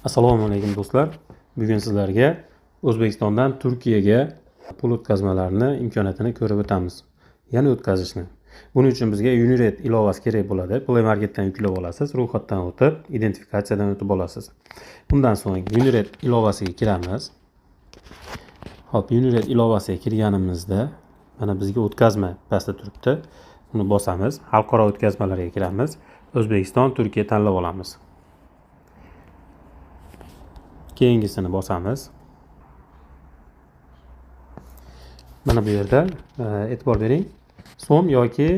Assalomu alaykum do'stlar. Bugun sizlarga O'zbekistondan Turkiyaga pul o'tkazmalarini imkoniyatini ko'rib o'tamiz. Ya'ni o'tkazishni. Buning uchun bizga Unired ilovasi kerak bo'ladi. Play Marketdan yuklab olasiz, ro'yxatdan o'tib, identifikatsiyadan o'tib olasiz. Bundan so'ng Unired ilovasiga kiramiz. Hop, Unired ilovasiga kirganimizda mana bizga o'tkazma pastda turibdi. Uni bosamiz. Xalqaro o'tkazmalarga kiramiz. O'zbekiston, Turkiya tanlab olamiz. Keyingisini bosamiz. Mana bu yerda e'tibor bering. So'm yoki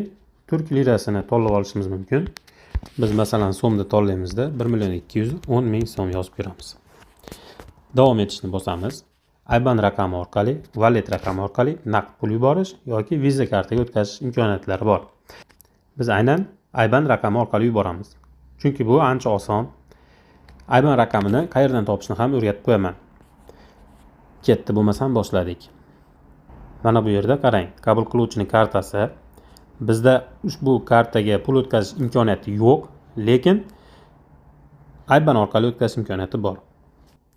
turk lirasini tanlab olishimiz mumkin. Biz masalan so'mda tanlaymizda 1.210.000 so'm yozib beramiz. Davom etishni bosamiz. IBAN raqami orqali, wallet raqami orqali naqd pul yuborish yoki Visa kartaga o'tkazish imkoniyatlari bor. Biz aynan IBAN raqami orqali yuboramiz. Chunki bu ancha oson. IBAN raqamini qayerdan topishni ham o'rgatib qo'yaman. Ketdi, bo'lmasam boshladik. Mana bu yerda qarang, qabul qiluvchining kartasi. Bizda ushbu kartaga pul o'tkazish imkoniyati yo'q, lekin IBAN orqali o'tkazish imkoniyati bor.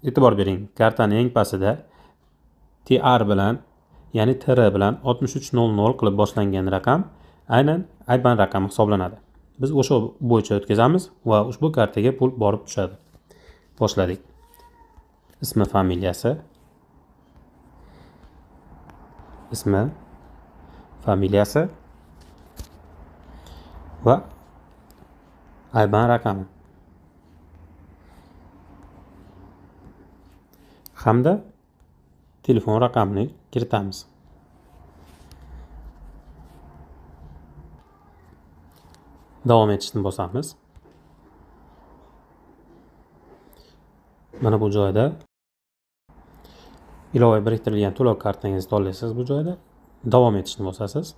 E'tibor bering, kartaning eng pastida TR bilan, ya'ni TR bilan 6300 qilib boshlangan raqam aynan IBAN raqami hisoblanadi. Biz o'sha bo'yicha o'tkazamiz va ushbu kartaga pul borib tushadi. Boshladik. Ismi, familiyasi. Ismi, familiyasi va IBAN raqami. Hamda telefon raqamini kiritamiz. Davom etishni bosamiz. Mana bu joyda ilova biriktirilgan to'lov kartangizni tanlaysiz. Bu joyda davom etishni bosasiz.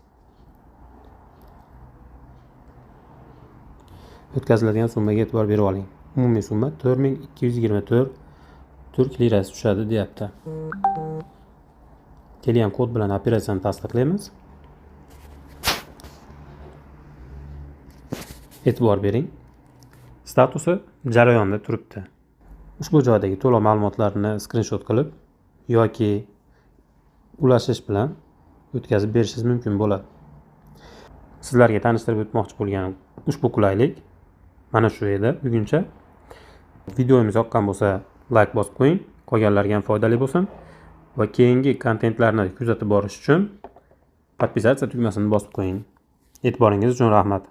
O'tkaziladigan summaga e'tibor berib oling. Umumiy summa 4224 turk lirasi tushadi, deyapti. Kelgan kod bilan operatsiyani tasdiqlaymiz. E'tibor bering. Statusi jarayonda turibdi. Ushbu joydagi to'lov ma'lumotlarini screenshot qilib yoki ulashish bilan o'tkazib berishingiz mumkin bo'ladi. Sizlarga tanishtirib o'tmoqchi bo'lgan ushbu qulaylik mana shu edi buguncha. Videomiz yoqqan bo'lsa, like bosib qo'ying, qolganlarga ham foydali bo'lsin va keyingi kontentlarni kuzatib borish uchun podpisatsiya tugmasini bosib qo'ying. E'tiboringiz uchun rahmat.